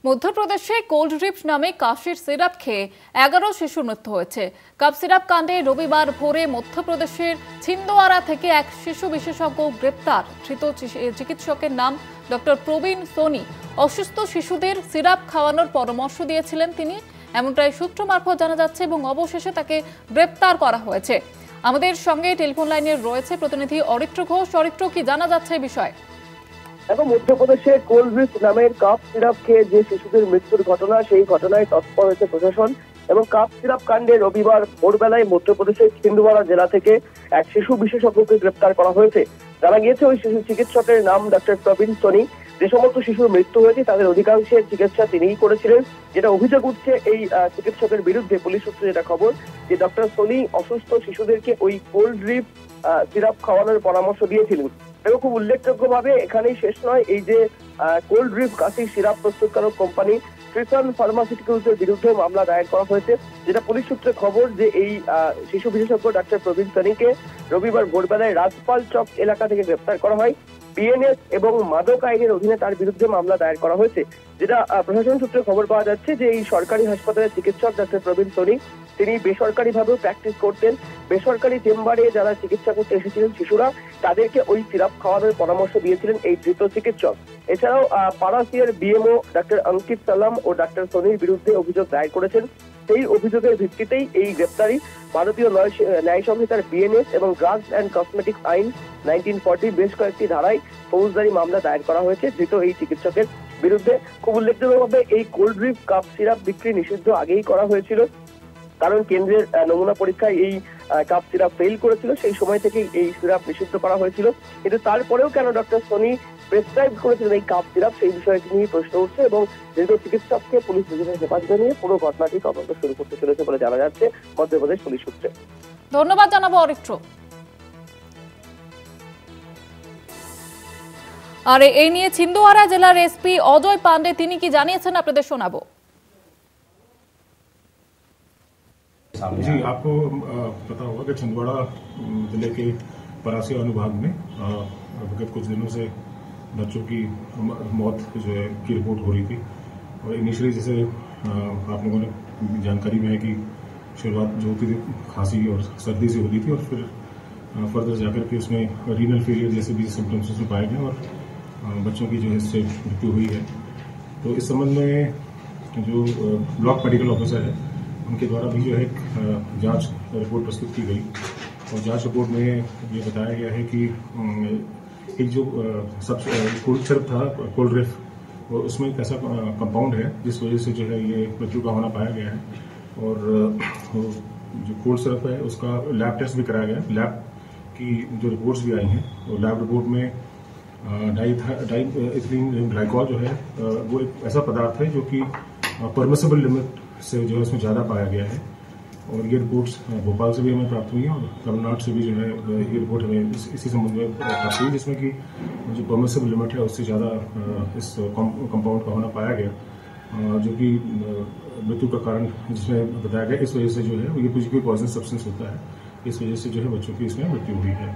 মধ্যপ্রদেশে cold drip নামে কাশির সিরাপ খেয়ে 11 শিশুর মৃত্যু হয়েছে। কাপ সিরাপ কাণ্ডে রবিবার ভোরে মধ্যপ্রদেশের ছিন্দওয়ারা থেকে এক শিশু বিশেষজ্ঞ গ্রেপ্তার। ধৃত চিকিৎসকের নাম ডক্টর প্রবীণ সোনি। অসুস্থ শিশুদের সিরাপ খাওয়ানোর পরামর্শ দিয়েছিলেন তিনি, এমনটাই সূত্র মারফত জানা যাচ্ছে এবং অবশেষে তাকে গ্রেপ্তার করা হয়েছে। আমাদের সঙ্গে টেলিফোন লাইনে রয়েছে প্রতিনিধি অরিত্র ঘোষ। অরিত্র, কি জানা যাচ্ছে এই বিষয়ে? এবং মধ্যপ্রদেশে কোল্ড ড্রিপ নামের কাপ সিরাপ খেয়ে যে শিশুদের মৃত্যুর ঘটনা, সেই ঘটনায় তৎপর হয়েছে প্রশাসন। এবং কাপ সিরাপ কাণ্ডে রবিবার ভোরবেলায় মধ্যপ্রদেশের ছিন্দওয়ারা জেলা থেকে এক শিশু বিশেষজ্ঞকে গ্রেপ্তার করা হয়েছে। জানা গিয়েছে ওই শিশু চিকিৎসকের নাম ডক্টর প্রবীণ সোনি। যে সমস্ত শিশুর মৃত্যু হয়েছে তাদের অধিকাংশের চিকিৎসা তিনিই করেছিলেন। যেটা অভিযোগ উঠছে এই চিকিৎসকের বিরুদ্ধে, পুলিশ সূত্রে যেটা খবর, যে ডক্টর সোনি অসুস্থ শিশুদেরকে ওই কোল্ড ড্রিপ সিরাপ খাওয়ানোর পরামর্শ দিয়েছিলেন। এবং খুব উল্লেখযোগ্যভাবে এখানেই শেষ নয়, এই যে কোল্ড ড্রিপ কাশির সিরাপ প্রস্তুতকারক কোম্পানি ট্রিটন ফার্মাসিউটিক্যালসের বিরুদ্ধে মামলা দায়ের করা হয়েছে। যেটা পুলিশ সূত্রে খবর যে এই শিশু বিশেষজ্ঞ ডক্টর প্রবীণ সোনিকে রবিবার ভোরবেলায় রাজপাল চক এলাকা থেকে গ্রেপ্তার করা হয়। বিএনএস এবং মাদক আইনের অধীনে তার বিরুদ্ধে মামলা দায়ের করা হয়েছে। যেটা প্রশাসন সূত্রে খবর পাওয়া যাচ্ছে যে এই সরকারি হাসপাতালের চিকিৎসক ডক্টর প্রবীণ সোনি তিনি বেসরকারিভাবেও প্র্যাকটিস করতেন। বেসরকারি চেম্বারে যারা চিকিৎসা করতে এসেছিলেন শিশুরা, তাদেরকে ওই সিরাপ খাওয়ানোর পরামর্শ দিয়েছিলেন এই ধৃত চিকিৎসক। এছাড়াও পারাসিয়ার বিএমও ডক্টর অঙ্কিত সালাম ও ডক্টর সোনির বিরুদ্ধে অভিযোগ দায়ের করেছেন। সেই অভিযোগের ভিত্তিতেই এই গ্রেপ্তারি। ভারতীয় ন্যায় সংহিতার বিএনএস এবং ড্রাগস অ্যান্ড কসমেটিক্স আইন 1940 বেশ কয়েকটি ধারায় ফৌজদারি মামলা দায়ের করা হয়েছে ধৃত এই চিকিৎসকের বিরুদ্ধে। খুব উল্লেখযোগ্যভাবে এই কোল্ড ড্রিপ কাপ সিরাপ বিক্রি নিষিদ্ধ আগেই করা হয়েছিল, কারণ কেন্দ্রের নমুনা পরীক্ষায় এই কাপ সিরাপ ফেল করেছিল। সেই সময় থেকেই এই সিরাপ নিষিদ্ধ করা হয়েছিল। কিন্তু তারপরেও কেন ডক্টর সোনি প্রেসক্রাইব করেছিলেন এই কাপ সিরাপ, সেই বিষয়টি নিয়ে প্রশ্ন উঠছে। এবং যেহেতু চিকিৎসককে পুলিশ নিজেদের হেফাজতে নিয়ে পুরো ঘটনাটি তদন্ত শুরু করতে চলেছে বলে জানা যাচ্ছে মধ্যপ্রদেশ পুলিশ সূত্রে। ধন্যবাদ জানাবো অরিত্র। আর এই নিয়ে ছিন্দওয়ারা জেলার এসপি অজয় পান্ডে তিনি কি জানিয়েছেন আপনাদের শোনাবো। जी, आपको पता होगा कि छिंदवाड़ा जिले के परासिया अनुभाग में विगत कुछ दिनों से बच्चों की मौत जो है की रिपोर्ट हो रही थी। और इनिशियली जैसे आप लोगों ने जानकारी में है कि शुरुआत जो होती थी खांसी और सर्दी से होती थी, और फिर फर्दर जाकर के उसमें रीनल फेलियर जैसे भी सिम्टम्स उसमें पाए गए और बच्चों की जो है इससे मृत्यु हुई है। तो इस संबंध में जो ब्लॉक मेडिकल ऑफिसर है उनके द्वारा भी जो है एक जांच रिपोर्ट प्रस्तुत की गई। और जांच रिपोर्ट में ये बताया गया है कि एक जो कोल्ड सिरप था कोल्ड ड्रिप, उसमें एक ऐसा कंपाउंड है जिस वजह से जो है ये मृत्यु का होना पाया गया है। और जो कोल्ड सिरप है उसका लैब टेस्ट भी कराया गया। लैब की जो रिपोर्ट्स भी आई हैं, और लैब रिपोर्ट में डाइइथीलीन ग्लाइकॉल जो है वो एक ऐसा पदार्थ है जो कि परमिसिबल लिमिट से जो है उसमें ज़्यादा पाया गया है। और ये रिपोर्ट्स भोपाल से भी हमें प्राप्त हुई हैं और तमिलनाडु से भी जो है ये रिपोर्ट हमें इसी संबंध में प्राप्त हुई, जिसमें कि जो परमिसिबल लिमिट है उससे ज़्यादा इस कंपाउंड का होना पाया गया, जो कि मृत्यु का कारण जिसमें बताया गया। इस वजह से जो है ये कुछ भी पॉइजन सब्सटेंस होता है, इस वजह से जो है बच्चों की इसमें मृत्यु हुई है।